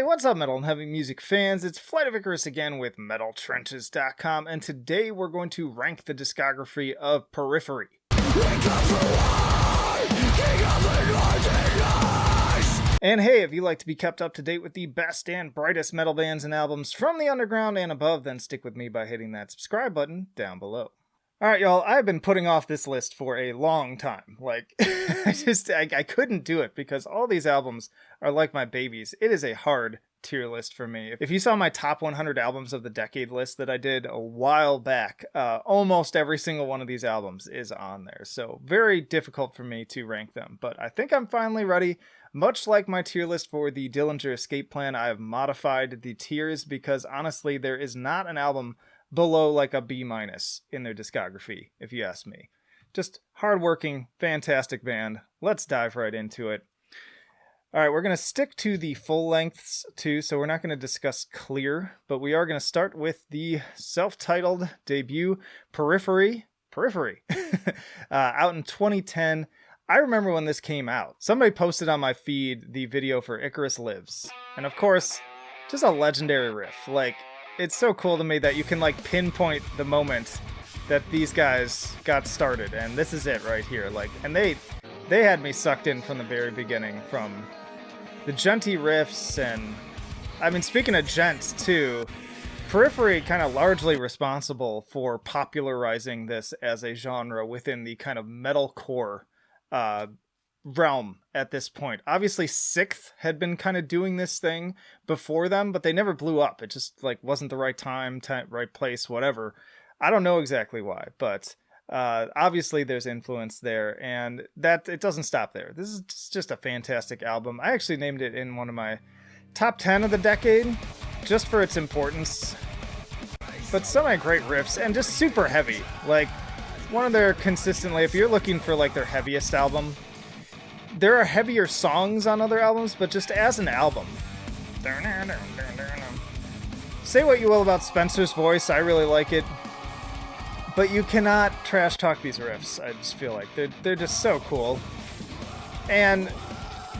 What's up, metal and heavy music fans? It's Flight of Icarus again with MetalTrenches.com, and today we're going to rank the discography of Periphery. And hey, if you like to be kept up to date with the best and brightest metal bands and albums from the underground and above, then stick with me by hitting that subscribe button down below. Alright, y'all, I've been putting off this list for a long time. I couldn't do it because all these albums are like my babies. It is a hard tier list for me. If you saw my top 100 albums of the decade list that I did a while back, almost every single one of these albums is on there. So very difficult for me to rank them. But I think I'm finally ready. Much like my tier list for the Dillinger Escape Plan, I have modified the tiers because honestly, there is not an album below like a B- in their discography, if you ask me. Just hardworking, fantastic band. Let's dive right into it. Alright, we're going to stick to the full lengths too, so we're not going to discuss Clear, but we are going to start with the self-titled debut, Periphery, out in 2010. I remember when this came out. Somebody posted on my feed the video for Icarus Lives, and of course, just a legendary riff. It's so cool to me that you can pinpoint the moment that these guys got started, and this is it right here. And they had me sucked in from the very beginning, from the genty riffs, and I mean, speaking of gent too, Periphery kind of largely responsible for popularizing this as a genre within the kind of metalcore realm at this point. Obviously Sixth had been kind of doing this thing before them, but they never blew up. It just wasn't the right time, right place, whatever. I don't know exactly why, but obviously there's influence there, and that it doesn't stop there. This is just a fantastic album. I actually named it in one of my top 10 of the decade just for its importance, but so many great riffs and just super heavy. One of their consistently, if you're looking for their heaviest album, there are heavier songs on other albums, but just as an album. Say what you will about Spencer's voice, I really like it, but you cannot trash talk these riffs. I just feel like they're just so cool, and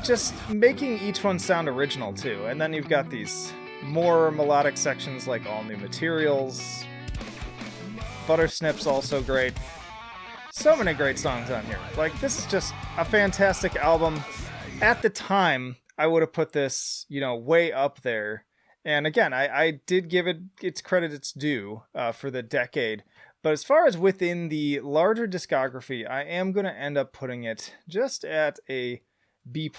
just making each one sound original too. And then you've got these more melodic sections like All New Materials, Buttersnip's also great. So many great songs on here. This is just a fantastic album. At the time, I would have put this, way up there. And again, I did give it its credit it's due for the decade. But as far as within the larger discography, I am going to end up putting it just at a B+.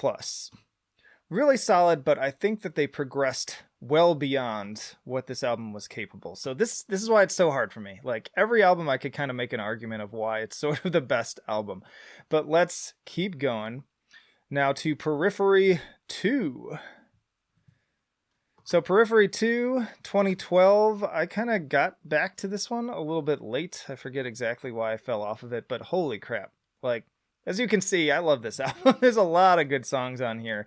Really solid, but I think that they progressed well beyond what this album was capable. So this is why it's so hard for me. Every album I could kind of make an argument of why it's sort of the best album. But let's keep going. Now to Periphery II. So Periphery II, 2012, I kind of got back to this one a little bit late. I forget exactly why I fell off of it, but holy crap. As you can see, I love this album. There's a lot of good songs on here.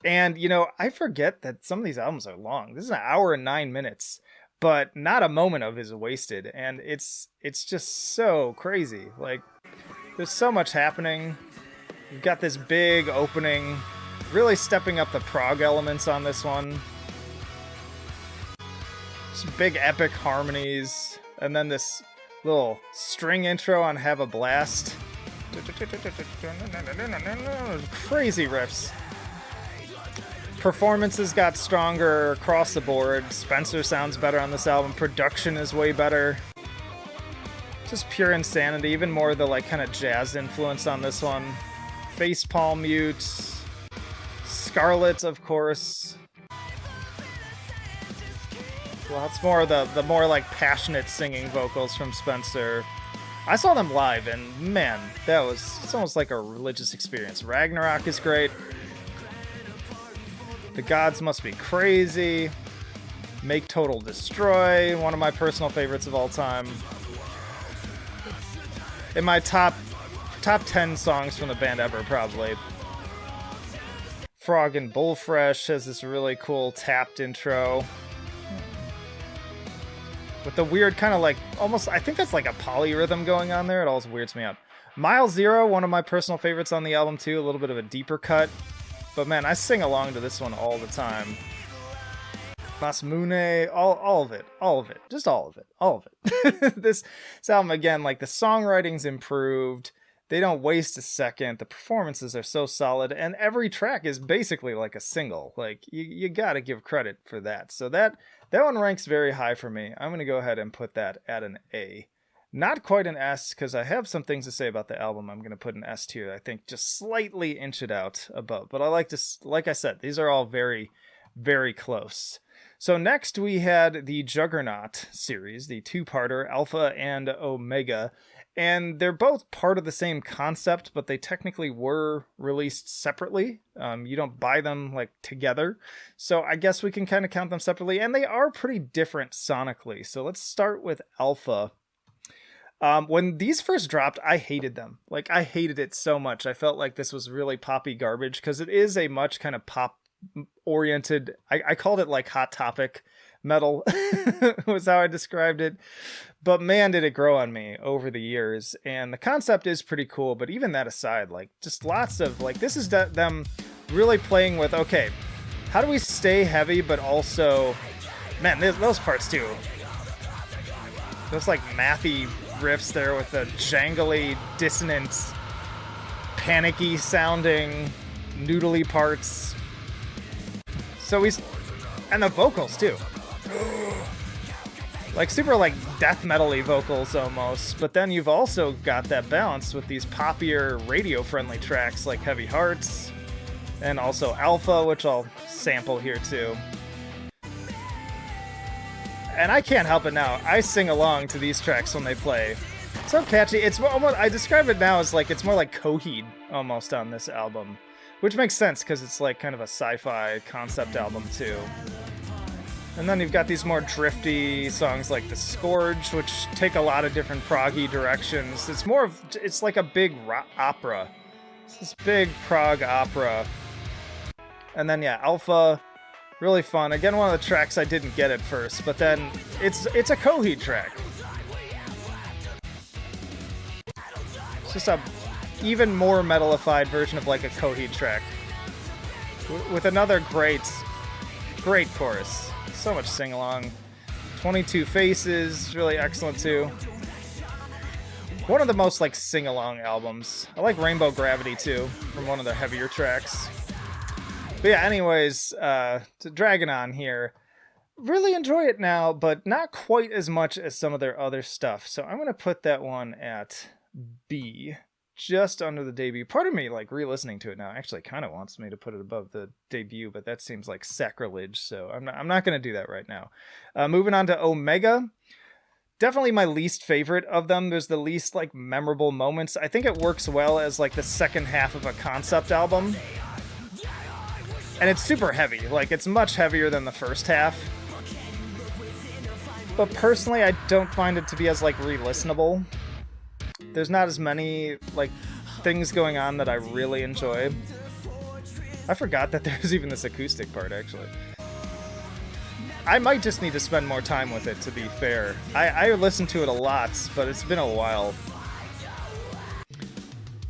And, I forget that some of these albums are long. This is an hour and 9 minutes, but not a moment of it is wasted. And it's just so crazy. There's so much happening. You've got this big opening, really stepping up the prog elements on this one. Some big epic harmonies. And then this little string intro on Have a Blast. Crazy riffs. Performances got stronger across the board. Spencer sounds better on this album. Production is way better. Just pure insanity. Even more of the kind of jazz influence on this one. Facepalm Mute. Scarlet, of course. Lots more of the more passionate singing vocals from Spencer. I saw them live, and man, it's almost like a religious experience. Ragnarok is great. The Gods Must Be Crazy. Make Total Destroy, one of my personal favorites of all time. In my top 10 songs from the band ever, probably. Frog and Bullfresh has this really cool tapped intro. With the weird kind of almost, I think that's a polyrhythm going on there. It always weirds me out. Mile Zero, one of my personal favorites on the album too. A little bit of a deeper cut. But man, I sing along to this one all the time. Masamune, all of it, just all of it. This album, again, like the songwriting's improved. They don't waste a second. The performances are so solid, and every track is basically like a single. Like you gotta give credit for that. So that one ranks very high for me. I'm gonna go ahead and put that at an A. Not quite an S, because I have some things to say about the album. I'm gonna put an S tier. I think just slightly inch it out above. But I like to, like I said, these are all very, very close. So next we had the Juggernaut series, the two-parter, Alpha and Omega. And they're both part of the same concept, but they technically were released separately. You don't buy them like together. So I guess we can kind of count them separately. And they are pretty different sonically. So let's start with Alpha. When these first dropped, I hated them. Like, I hated it so much. I felt like this was really poppy garbage because it is a much kind of pop oriented, I called it like Hot Topic metal was how I described it. But man, did it grow on me over the years. And the concept is pretty cool. But even that aside, like just lots of like, this is them really playing with, okay, how do we stay heavy, but also, man, those parts too. Those like mathy riffs there with the jangly, dissonant, panicky sounding, noodly parts. So and the vocals too. Like super like death metal-y vocals almost, but then you've also got that balance with these poppier radio-friendly tracks like Heavy Hearts and also Alpha, which I'll sample here too. And I can't help it now. I sing along to these tracks when they play. It's so catchy. It's almost, I describe it now as like, it's more like Coheed almost on this album. Which makes sense because it's like kind of a sci-fi concept album too. And then you've got these more drifty songs like The Scourge, which take a lot of different proggy directions. It's like a big opera. It's this big prog opera. And then yeah, Alpha, really fun. Again, one of the tracks I didn't get at first, but then it's a Coheed track. It's just a even more metalified version of like a Coheed track. With another great chorus. So much sing-along. 22 Faces, really excellent too. One of the most like sing-along albums. I like Rainbow Gravity too, from one of their heavier tracks. But yeah, anyways, to dragging on here. Really enjoy it now, but not quite as much as some of their other stuff. So I'm going to put that one at B. Just under the debut. Part of me, like, re-listening to it now actually kind of wants me to put it above the debut, but that seems like sacrilege, so I'm not going to do that right now. Moving on to Omega. Definitely my least favorite of them. There's the least, like, memorable moments. I think it works well as, like, the second half of a concept album. And it's super heavy. Like, it's much heavier than the first half. But personally, I don't find it to be as, like, re-listenable. There's not as many, like, things going on that I really enjoy. I forgot that there's even this acoustic part, actually. I might just need to spend more time with it, to be fair. I listen to it a lot, but it's been a while.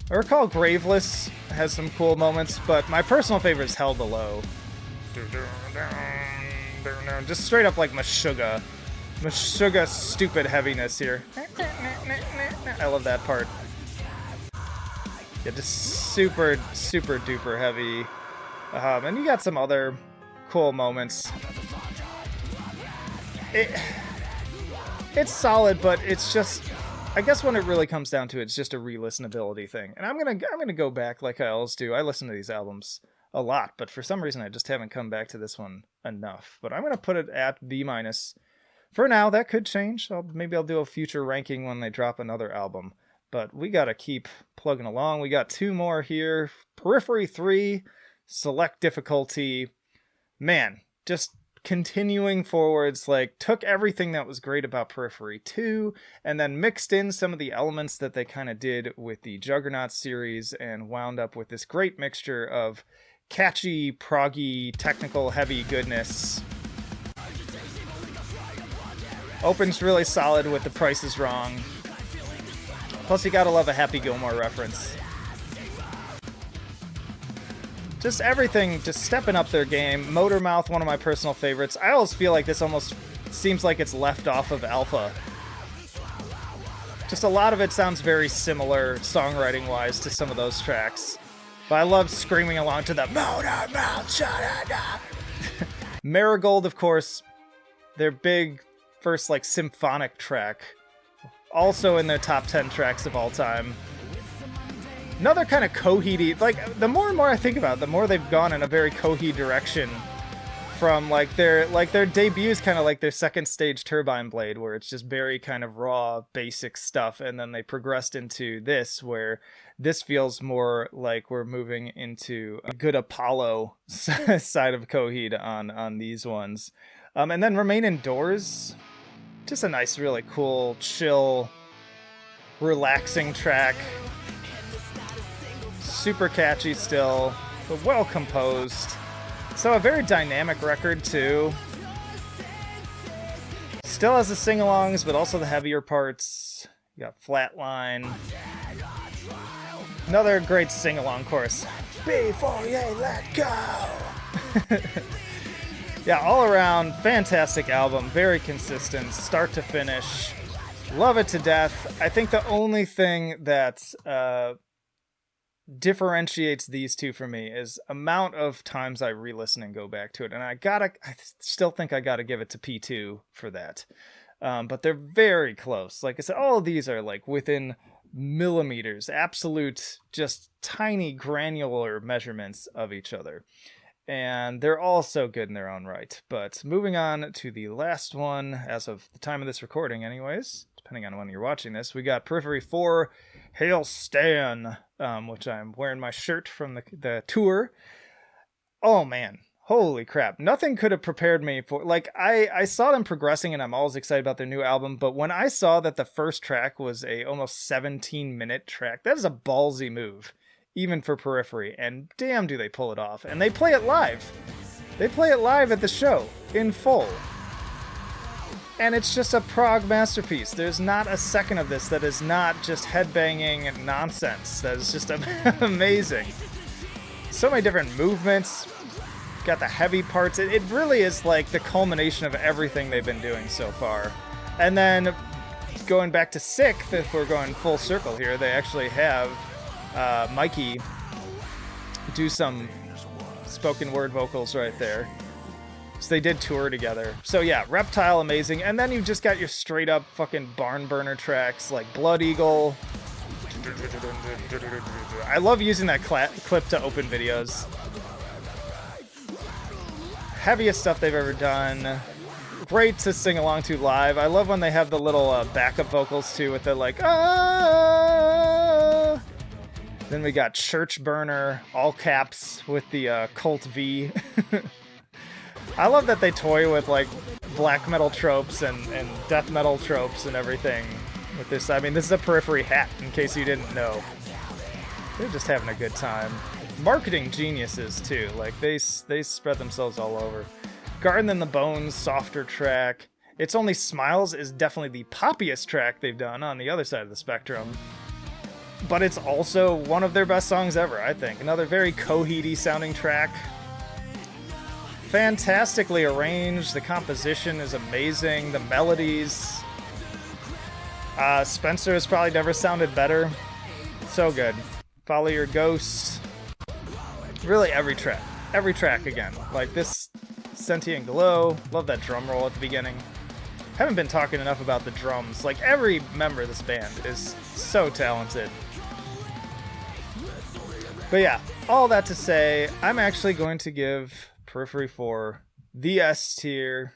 I recall Graveless has some cool moments, but my personal favorite is Hell Below. Just straight up like Meshuggah. Meshuggah stupid heaviness here. I love that part. Yeah, just super, super duper heavy. And you got some other cool moments. It's solid, but it's just, I guess when it really comes down to it, it's just a re-listenability thing. And I'm gonna go back like I always do. I listen to these albums a lot, but for some reason I just haven't come back to this one enough. But I'm gonna put it at B-. For now, that could change. Maybe I'll do a future ranking when they drop another album. But we gotta keep plugging along. We got two more here. Periphery 3, Select Difficulty. Man, just continuing forwards, like, took everything that was great about Periphery 2 and then mixed in some of the elements that they kind of did with the Juggernaut series and wound up with this great mixture of catchy, proggy, technical, heavy goodness. Opens really solid with The Price is Wrong. Plus, you gotta love a Happy Gilmore reference. Just everything, just stepping up their game. Motor Mouth, one of my personal favorites. I always feel like this almost seems like it's left off of Alpha. Just a lot of it sounds very similar songwriting-wise to some of those tracks. But I love screaming along to the Motor Mouth, shut-up. Marigold, of course, their big first like symphonic track. Also in their top 10 tracks of all time. Another kind of Coheedy, like the more and more I think about it, the more they've gone in a very Coheed direction from like their debut is kind of like their second stage Turbine Blade, where it's just very kind of raw, basic stuff, and then they progressed into this, where this feels more like we're moving into a good Apollo side of Coheed on these ones. And then Remain Indoors, just a nice, really cool, chill, relaxing track. Super catchy still, but well composed. So a very dynamic record too. Still has the sing-alongs, but also the heavier parts. You got Flatline. Another great sing-along chorus. Before you let go. Yeah, all around, fantastic album. Very consistent, start to finish. Love it to death. I think the only thing that differentiates these two for me is amount of times I re-listen and go back to it, and I still think I gotta give it to P2 for that. But they're very close. Like I said, all of these are like within millimeters, absolute, just tiny granular measurements of each other, and they're all so good in their own right. But moving on to the last one, as of the time of this recording anyways, depending on when you're watching this, we got Periphery 4, Hail Stan, which I'm wearing my shirt from the tour. Oh man, holy crap. Nothing could have prepared me for, like, I saw them progressing and I'm always excited about their new album, but when I saw that the first track was a almost 17-minute track, that is a ballsy move, even for Periphery, and damn do they pull it off. And they play it live. They play it live at the show, in full. And it's just a prog masterpiece. There's not a second of this that is not just headbanging nonsense. That is just amazing. So many different movements. Got the heavy parts. It really is like the culmination of everything they've been doing so far. And then going back to Sixth, if we're going full circle here, they actually have Mikey do some spoken word vocals right there. So they did tour together. So yeah, Reptile, amazing. And then you've just got your straight up fucking barn burner tracks like Blood Eagle. I love using that clip to open videos. Heaviest stuff they've ever done. Great to sing along to live. I love when they have the little backup vocals too with the like, ah. Then we got Church Burner, all caps with the Cult V. I love that they toy with like black metal tropes and death metal tropes and everything with this. I mean, this is a Periphery hat, in case you didn't know. They're just having a good time. Marketing geniuses too. Like they spread themselves all over. Garden in the Bones, softer track. It's Only Smiles is definitely the poppiest track they've done on the other side of the spectrum. But it's also one of their best songs ever, I think. Another very Coheedy sounding track. Fantastically arranged. The composition is amazing. The melodies. Spencer has probably never sounded better. So good. Follow Your Ghost. Really every track. Every track again. Like this Sentient Glow. Love that drum roll at the beginning. Haven't been talking enough about the drums. Like every member of this band is so talented. But yeah, all that to say, I'm actually going to give Periphery 4 the S tier.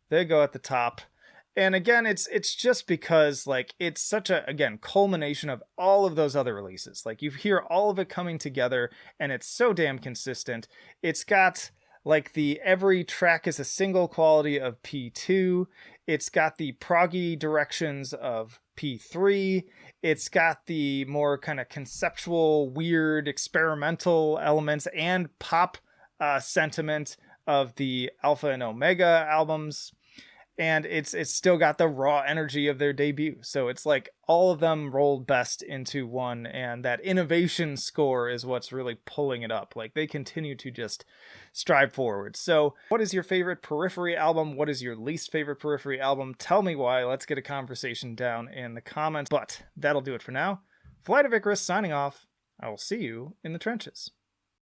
They go at the top. And again, it's just because like it's such a, again, culmination of all of those other releases. Like you hear all of it coming together and it's so damn consistent. It's got like the every track is a single quality of P2. It's got the proggy directions of P3. It's got the more kind of conceptual, weird, experimental elements and pop sentiment of the Alpha and Omega albums. and it's still got the raw energy of their debut. So it's like all of them rolled best into one, and that innovation score is what's really pulling it up. Like they continue to just strive forward. So what is your favorite Periphery album? What is your least favorite Periphery album? Tell me why. Let's get a conversation down in the comments. But that'll do it for now. Flight of Icarus signing off. I will see you in the trenches.